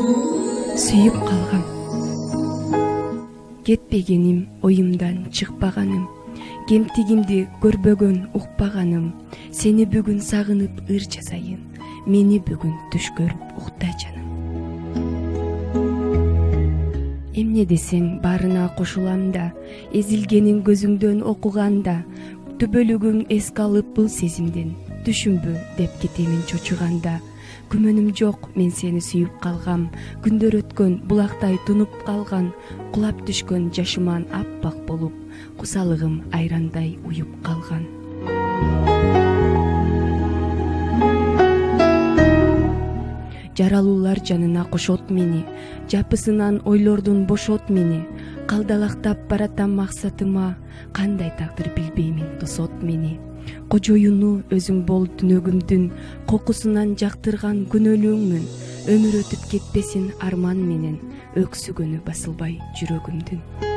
Сүйүп калгам. Кетпегеним, оюмдан чыкпаганым, кемтигимди көрбөгөн укпаганым, сени бүгүн сагынып ыр жасайын, мени бүгүн түш көрүп укта жаным. Эмне десең баарына кошулам да, эзилгенин көзүңдөн окуганда, түбөлүгүң эске алып бул сезимден, түшүнбө деп кетемин чочуганда. Күмөнүм жок, мен сени сүйүп калгам, күндөр өткөн булактай тунуп калган, кулап түшкөн жашыман аппак болуп, кусалыгым айрандай уюп калган. Жаралуулар жанына кошот мени, жапысынан ойлордун бошот мени, калдалактап баратам максатыма, кандай тагдыр билбеймин тосот мени. Кожоюну өзүң бол түнөгүмдүн, кокусунан жактырган күнөөлүүңмүн, өмүр өтүп кетпесин арман менен, өксүгөнү басылбай жүрөгүмдүн.